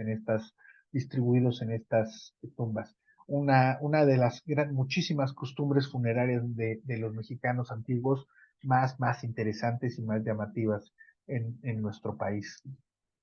distribuidos en estas tumbas. Una de las muchísimas costumbres funerarias de los mexicanos antiguos más interesantes y más llamativas en nuestro país.